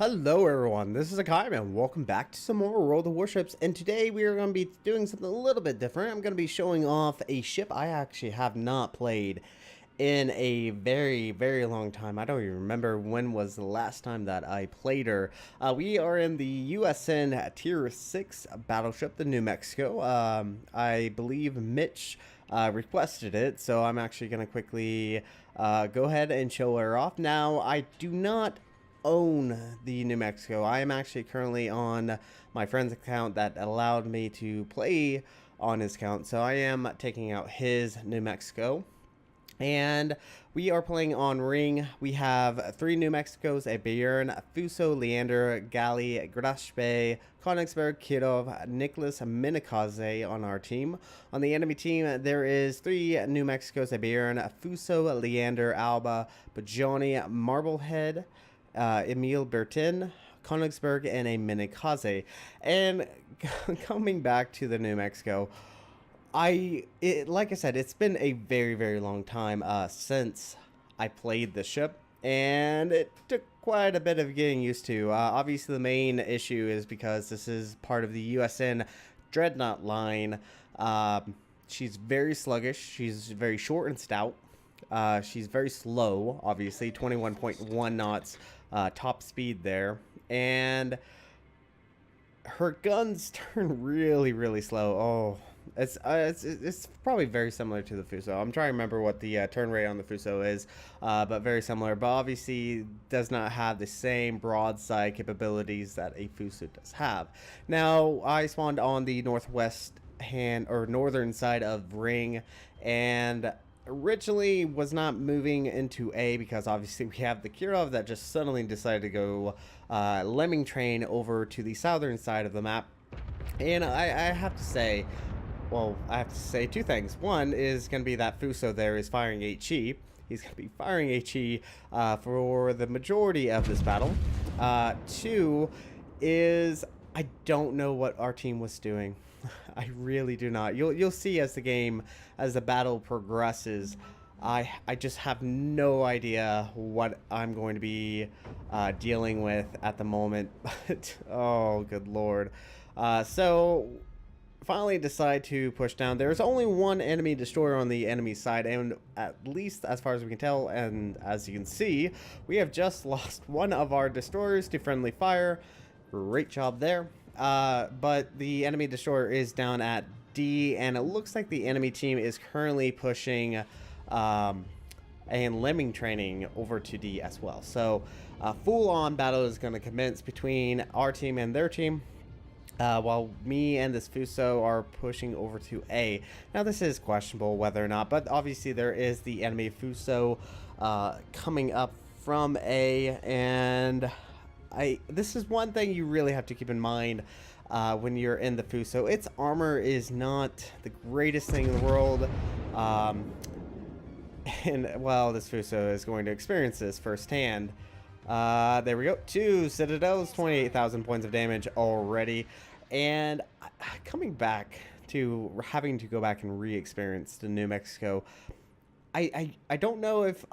Hello everyone, this is Hakaym and welcome back to some more World of Warships, and today we are going to be doing something a little bit different. I'm going to be showing off a ship I actually have not played in a very long time. I don't even remember when was the last time that I played her. We are in the USN Tier 6 Battleship, the New Mexico. I believe Mitch requested it, so I'm actually going to quickly go ahead and show her off. Now, I do not own the New Mexico. I am actually currently on my friend's account that allowed me to play on his account, so I am taking out his New Mexico. And we are playing on Ring. We have 3 New Mexicos: a Bayern, Fuso, Leander, Gali, Grashbe, Konigsberg, Kirov, Nicholas, Minikaze on our team. On the enemy team, there is 3 New Mexicos: a Bayern, Fuso, Leander, Alba, Bajoni, Marblehead, Emil Bertin, Konigsberg, and a Minikaze. And coming back to the New Mexico, like I said, it's been a very long time since I played the ship, and it took quite a bit of getting used to. Obviously, the main issue is because this is part of the USN Dreadnought line. She's very sluggish. She's very short and stout. She's very slow, obviously, 21.1 knots top speed there, and her guns turn really slow. Oh, it's probably very similar to the Fuso. I'm trying to remember what the turn rate on the Fuso is, but very similar. But obviously does not have the same broadside capabilities that a Fuso does have. Now, I spawned on the northern side of Ring, and originally was not moving into A because obviously we have the Kirov that just suddenly decided to go lemming train over to the southern side of the map. And I have to say, well, I have to say 2 things. One is going to be that Fuso there is firing HE. He's going to be firing HE for the majority of this battle. 2 is I don't know what our team was doing. I really do not. You'll see as the battle progresses. I just have no idea what I'm going to be dealing with at the moment. But oh, good lord. So finally decide to push down. There's only 1 enemy destroyer on the enemy side, and at least as far as we can tell, and as you can see, we have just lost 1 of our destroyers to friendly fire. Great job there. But the enemy destroyer is down at D, and it looks like the enemy team is currently pushing and lemming training over to D as well. So full-on battle is going to commence between our team and their team, while me and this Fuso are pushing over to A. Now, this is questionable whether or not, but obviously there is the enemy Fuso coming up from A, and this is one thing you really have to keep in mind when you're in the Fuso. Its armor is not the greatest thing in the world, and well, this Fuso is going to experience this firsthand. There we go, 2 citadels, 28,000 points of damage already, and coming back to having to go back and re-experience the New Mexico, I don't know if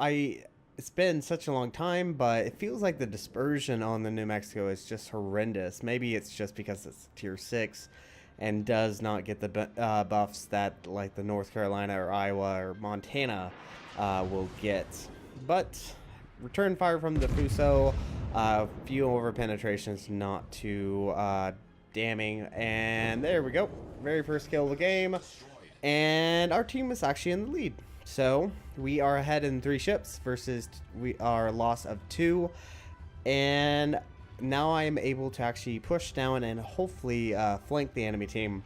it's been such a long time, but it feels like the dispersion on the New Mexico is just horrendous. Maybe it's just because it's tier 6 and does not get the buffs that like the North Carolina or Iowa or Montana will get. But return fire from the Fuso, few over penetrations, not too damning, and there we go. Very first kill of the game, and our team is actually in the lead. So we are ahead in 3 ships versus our loss of 2, and now I am able to actually push down and hopefully flank the enemy team.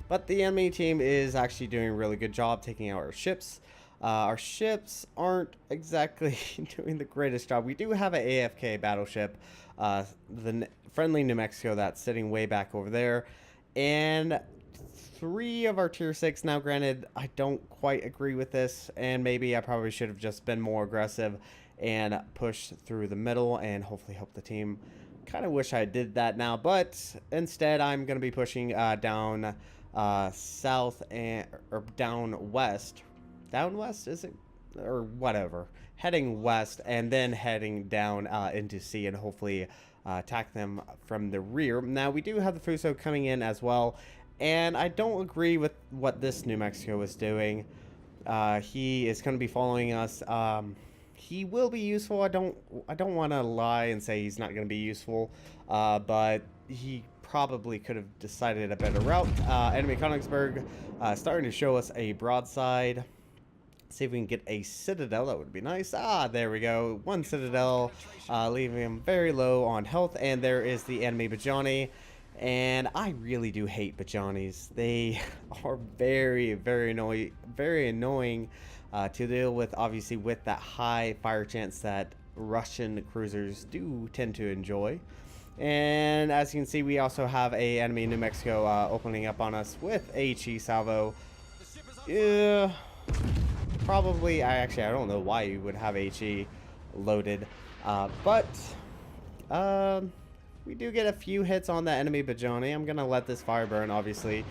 But the enemy team is actually doing a really good job taking out our ships. Our ships aren't exactly doing the greatest job. We do have an AFK battleship, the friendly New Mexico, that's sitting way back over there, and 3 of our tier 6. Now granted, I don't quite agree with this, and maybe I probably should have just been more aggressive and pushed through the middle and hopefully help the team. Kind of wish I did that now, but instead I'm going to be pushing down south or down west. Down west, is it? Or whatever. Heading west and then heading down into C and hopefully attack them from the rear. Now, we do have the Fuso coming in as well, and I don't agree with what this New Mexico is doing. He is going to be following us. He will be useful. I don't want to lie and say he's not going to be useful, but he probably could have decided a better route. Enemy Königsberg starting to show us a broadside. See if we can get a citadel. That would be nice. There we go. One citadel, leaving him very low on health. And there is the enemy Bajani. And I really do hate Bajanis. They are very, very annoying to deal with, obviously, with that high fire chance that Russian cruisers do tend to enjoy. And as you can see, we also have a enemy New Mexico opening up on us with a HE salvo. Yeah, probably. I don't know why you would have HE loaded, but we do get a few hits on that enemy Bajani. I'm gonna let this fire burn, obviously,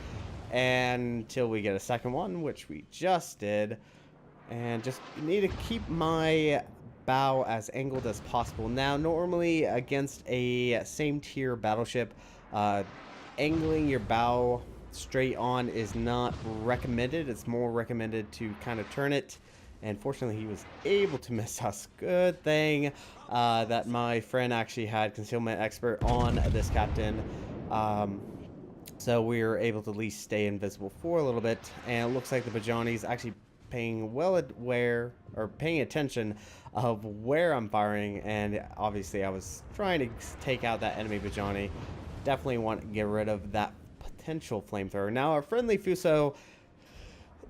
until we get a second one, which we just did. And just need to keep my bow as angled as possible. Now, normally against a same tier battleship, angling your bow straight on is not recommended. It's more recommended to kind of turn it. And fortunately, he was able to miss us. Good thing that my friend actually had concealment expert on this captain. So we were able to at least stay invisible for a little bit. And it looks like the Bajani's actually paying paying attention of where I'm firing, and obviously I was trying to take out that enemy Bajani. Definitely want to get rid of that potential flamethrower. Now our friendly Fuso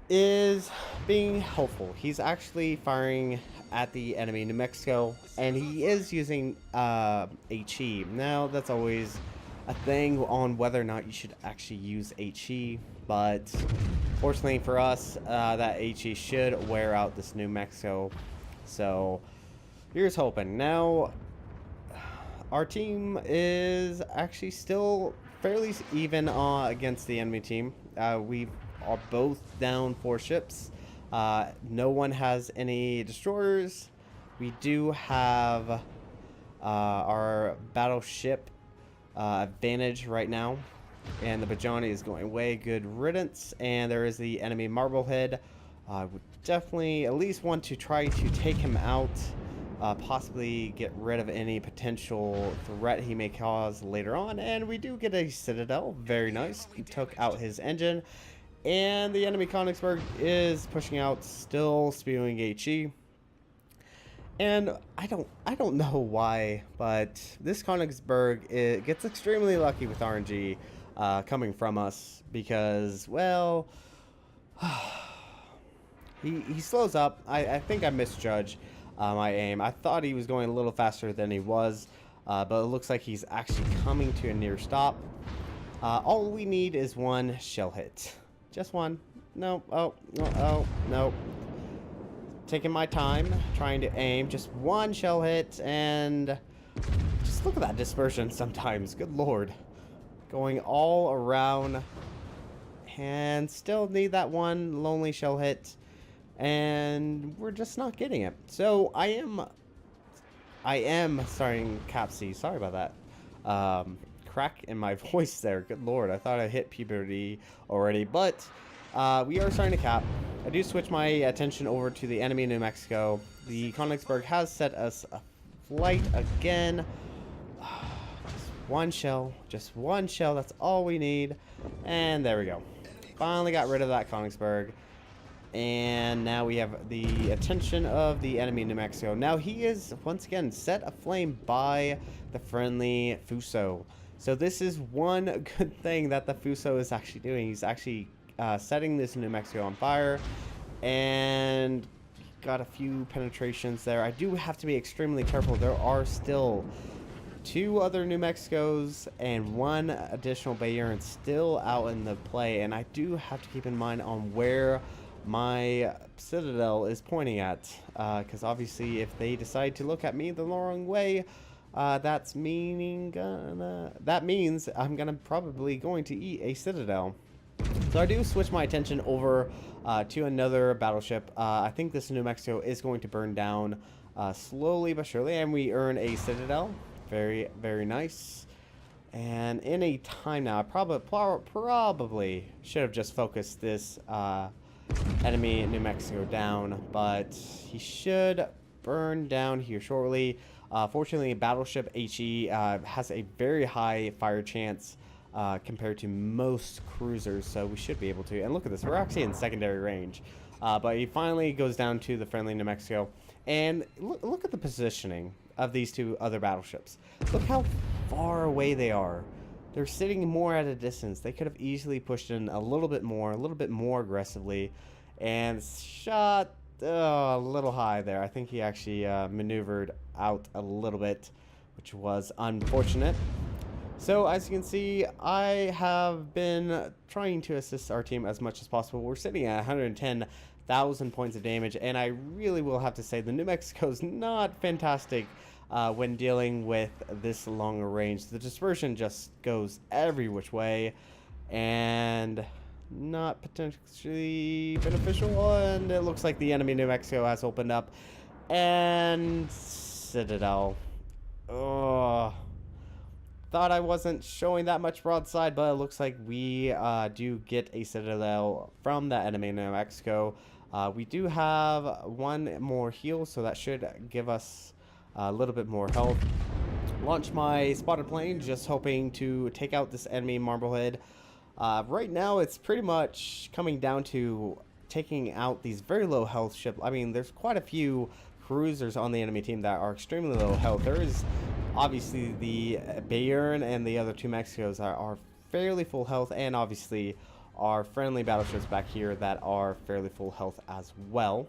is being helpful. He's actually firing at the enemy New Mexico, and he is using HE. Now that's always a thing on whether or not you should actually use HE, but fortunately for us, that HE should wear out this New Mexico. So here's hoping. Now our team is actually still fairly even against the enemy team. We are both down 4 ships. No one has any destroyers. We do have our battleship advantage right now, and the Bajani is going away. Good riddance. And there is the enemy Marblehead. I would definitely at least want to try to take him out, possibly get rid of any potential threat he may cause later on. And we do get a citadel. Very nice. He took out his engine, and the enemy Königsberg is pushing out, still spewing HE. And I don't know why, but this Königsberg gets extremely lucky with RNG coming from us, because, well, he slows up. I think I misjudged my aim. I thought he was going a little faster than he was, but it looks like he's actually coming to a near stop. All we need is one shell hit. Just one. No. Oh, no. Taking my time, trying to aim. Just one shell hit, and just look at that dispersion sometimes. Good lord. Going all around, and still need that one lonely shell hit, and we're just not getting it. So I am starting Cap C. Sorry about that. Crack in my voice there. Good lord. I thought I hit puberty already, but we are starting to cap. I do switch my attention over to the enemy New Mexico. The Königsberg has set us a flight again. Just one shell, that's all we need. And there we go. Finally got rid of that Königsberg. And now we have the attention of the enemy New Mexico. Now he is, once again, set aflame by the friendly Fuso. So this is one good thing that the Fuso is actually doing. He's actually setting this New Mexico on fire, and got a few penetrations there. I do have to be extremely careful. There are still 2 other New Mexicos and 1 additional Bayern still out in the play, and I do have to keep in mind on where my citadel is pointing at, because obviously if they decide to look at me the wrong way, that means I'm probably going to eat a citadel. So I do switch my attention over to another battleship. I think this New Mexico is going to burn down slowly but surely, and we earn a citadel. Very, very nice. And in a time now, I probably should have just focused this enemy in New Mexico down, but he should burn down here shortly. Fortunately, Battleship HE has a very high fire chance compared to most cruisers, so we should be able to. And look at this, we're actually in secondary range. But he finally goes down to the friendly New Mexico. And look at the positioning of these two other battleships. Look how far away they are. They're sitting more at a distance. They could have easily pushed in a little bit more aggressively, and shot a little high there. I think he actually maneuvered out a little bit, which was unfortunate. So as you can see, I have been trying to assist our team as much as possible. We're sitting at 110,000 points of damage, and I really will have to say the New Mexico's not fantastic when dealing with this longer range. The dispersion just goes every which way, and not potentially beneficial. And it looks like the enemy New Mexico has opened up, and Citadel. Oh, thought I wasn't showing that much broadside, but it looks like we do get a Citadel from the enemy New Mexico. We do have one more heal, so that should give us a little bit more health. Launch my spotted plane, just hoping to take out this enemy Marblehead. Right now, it's pretty much coming down to taking out these very low health ships. I mean, there's quite a few cruisers on the enemy team that are extremely low health. There is obviously the Bayern and the other two Mexicos are fairly full health, and obviously our friendly battleships back here that are fairly full health as well.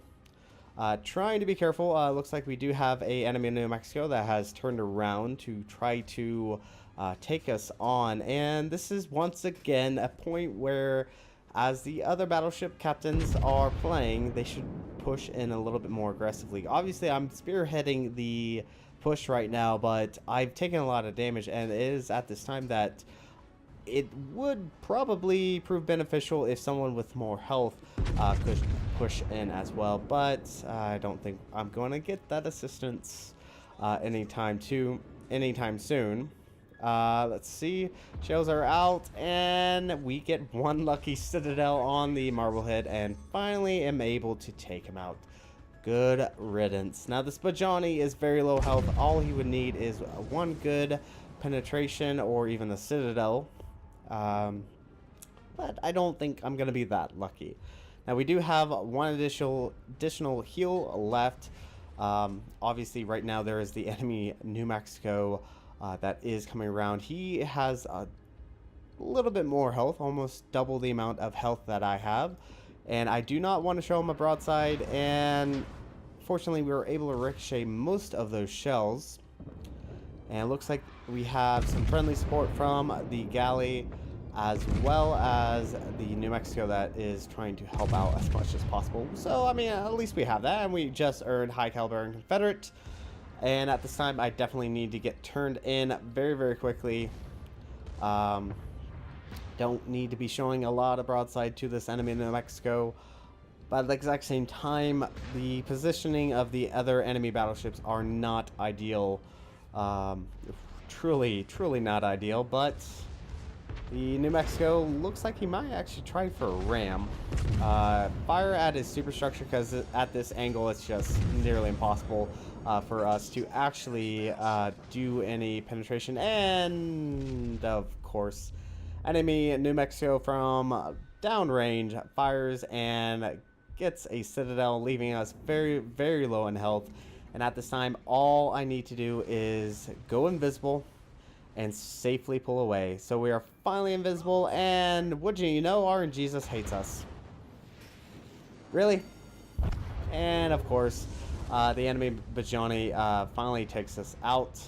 Trying to be careful. Looks like we do have a enemy in New Mexico that has turned around to try to take us on, and this is once again a point where, as the other battleship captains are playing, they should push in a little bit more aggressively. Obviously, I'm spearheading the push right now, but I've taken a lot of damage, and it is at this time that it would probably prove beneficial if someone with more health could push in as well, but I don't think I'm going to get that assistance anytime soon. Let's see, shells are out, and we get one lucky Citadel on the Marblehead, and finally am able to take him out. Good riddance. Now this Bajani is very low health. All he would need is one good penetration or even a Citadel, but I don't think I'm gonna be that lucky. Now we do have one additional heal left. Obviously right now there is the enemy New Mexico that is coming around. He has a little bit more health, almost double the amount of health that I have, and I do not want to show him a broadside, and fortunately we were able to ricochet most of those shells. And it looks like we have some friendly support from the galley, as well as the New Mexico that is trying to help out as much as possible. So, I mean, at least we have that, and we just earned High Caliber and Confederate. And at this time, I definitely need to get turned in very, very quickly. Don't need to be showing a lot of broadside to this enemy in New Mexico. But at the exact same time, the positioning of the other enemy battleships are not ideal. Truly not ideal, but the New Mexico looks like he might actually try for a ram. Fire at his superstructure, because at this angle it's just nearly impossible for us to actually do any penetration. And of course, enemy New Mexico from downrange fires and gets a Citadel, leaving us very, very low in health. And at this time, all I need to do is go invisible and safely pull away. So we are finally invisible, and would you know, RNGesus hates us. Really? And of course, the enemy Bajani finally takes us out.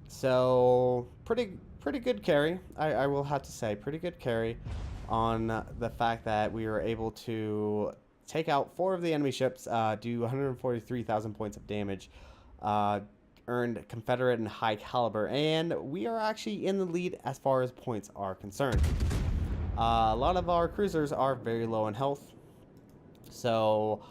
So pretty good carry, I will have to say. Pretty good carry on the fact that we were able to take out 4 of the enemy ships, do 143,000 points of damage, earned Confederate and High Caliber, and we are actually in the lead as far as points are concerned. A lot of our cruisers are very low in health, so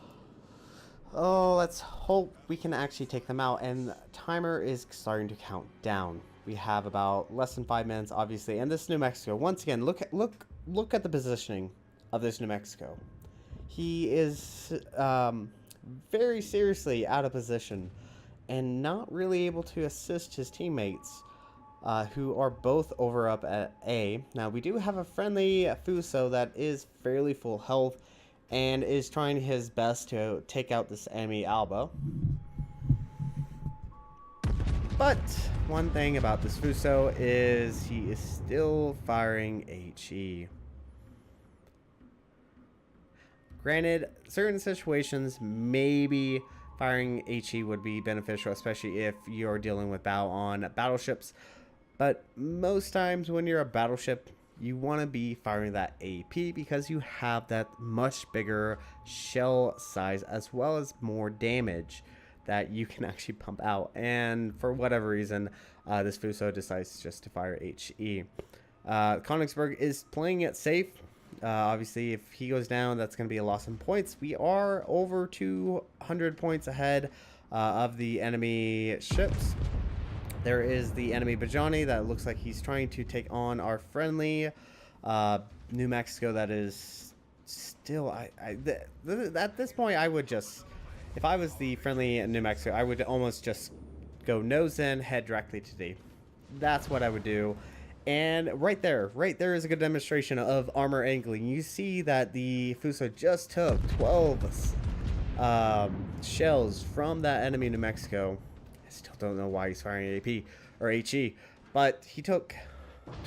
Oh, let's hope we can actually take them out. And the timer is starting to count down. We have about less than 5 minutes, obviously. And this New Mexico, once again, look at the positioning of this New Mexico. He is very seriously out of position and not really able to assist his teammates, who are both over up at A. Now, we do have a friendly Fuso that is fairly full health and is trying his best to take out this enemy Alba. But one thing about this Fuso is he is still firing HE. Granted, certain situations, maybe firing HE would be beneficial, especially if you're dealing with battle on battleships. But most times when you're a battleship, you want to be firing that AP because you have that much bigger shell size as well as more damage that you can actually pump out. And for whatever reason, this Fuso decides just to fire HE. Königsberg is playing it safe. Obviously, if he goes down, that's going to be a loss in points. We are over 200 points ahead of the enemy ships. There is the enemy Bajani that looks like he's trying to take on our friendly New Mexico that is still... at this point, I would just... If I was the friendly New Mexico, I would almost just go nose in, head directly to D. That's what I would do. And right there is a good demonstration of armor angling. You see that the Fuso just took 12 shells from that enemy New Mexico. I still don't know why he's firing AP or HE, but he took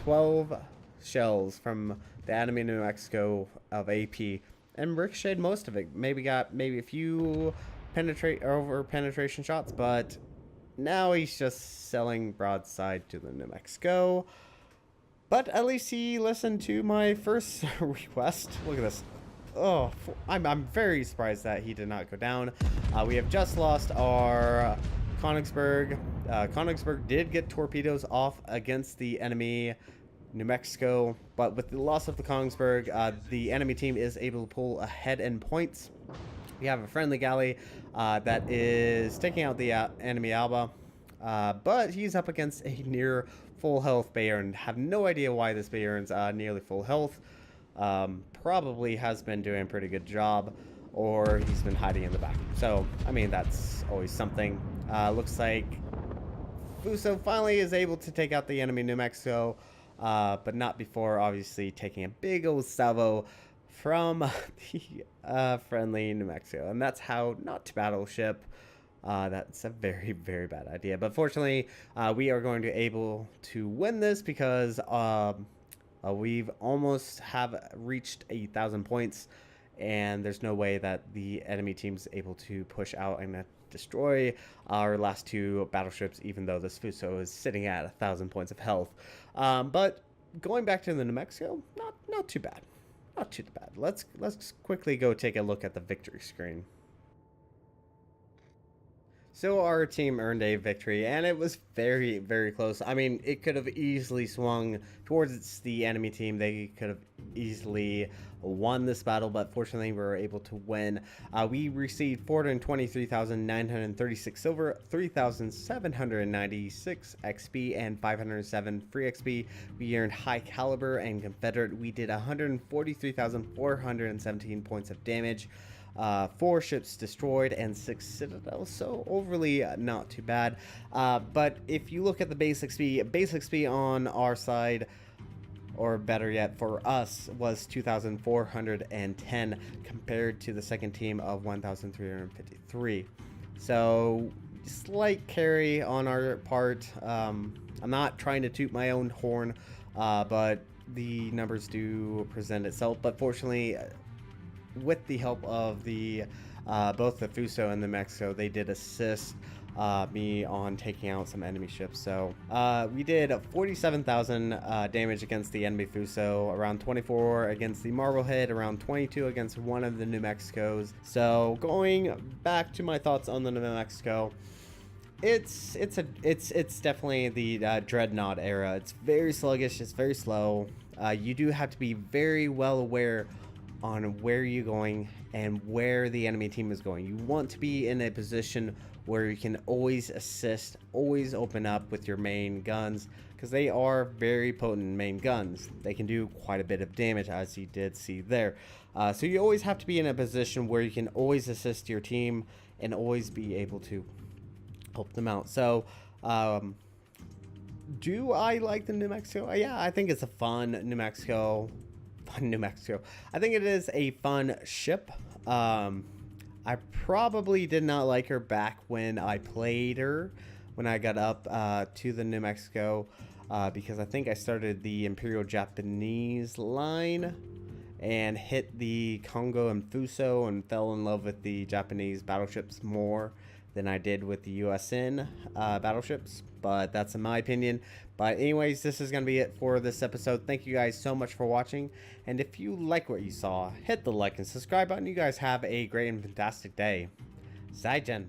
12 shells from the enemy New Mexico of AP and ricocheted most of it. Maybe got a few penetration shots, but now he's just selling broadside to the New Mexico. But at least he listened to my first request. Look at this. Oh, I'm very surprised that he did not go down. We have just lost our Königsberg. Königsberg did get torpedoes off against the enemy New Mexico, but with the loss of the Königsberg, the enemy team is able to pull ahead in points. We have a friendly galley that is taking out the enemy Alba, but he's up against a near full health Bayern. Have no idea why this Bayern's nearly full health. Probably has been doing a pretty good job, or he's been hiding in the back. So, I mean, that's always something. Looks like Fuso finally is able to take out the enemy New Mexico, but not before obviously taking a big old salvo from the friendly New Mexico. And that's how not to battleship. That's a very, very bad idea. But fortunately, we are going to be able to win this because we've almost have reached 1,000 points, and there's no way that the enemy team's able to push out and destroy our last two battleships, even though this Fuso is sitting at 1,000 points of health. But going back to the New Mexico, not too bad. Not too bad. Let's quickly go take a look at the victory screen. So our team earned a victory, and it was very, very close. I mean, it could have easily swung towards the enemy team. They could have easily won this battle, but fortunately we were able to win. We received 423,936 silver, 3,796 XP, and 507 free XP. We earned high caliber and Confederate. We did 143,417 points of damage. 4 ships destroyed and 6 citadels, so overly not too bad. But if you look at the base XP on our side, or better yet for us, was 2,410 compared to the second team of 1,353. So slight carry on our part. I'm not trying to toot my own horn, but the numbers do present itself. But fortunately, with the help of the both the Fuso and the Mexico, they did assist me on taking out some enemy ships. So we did 47,000 damage against the enemy Fuso, around 24 against the Marblehead, around 22 against one of the New Mexicos. So going back to my thoughts on the New Mexico, it's definitely the Dreadnought era. It's very sluggish, it's very slow. You do have to be very well aware on where you're going and where the enemy team is going. You want to be in a position where you can always assist, always open up with your main guns, because they are very potent main guns. They can do quite a bit of damage, as you did see there. So you always have to be in a position where you can always assist your team and always be able to help them out. So do I like the New Mexico? Yeah, I think it's a fun New Mexico. I think it is a fun ship. I probably did not like her back when I played her, when I got up to the New Mexico, because I think I started the Imperial Japanese line and hit the Congo and Fuso and fell in love with the Japanese battleships more than I did with the USN battleships, but that's in my opinion. But anyways, this is going to be it for this episode. Thank you guys so much for watching, and if you like what you saw, hit the like and subscribe button. You guys have a great and fantastic day. Zaijian.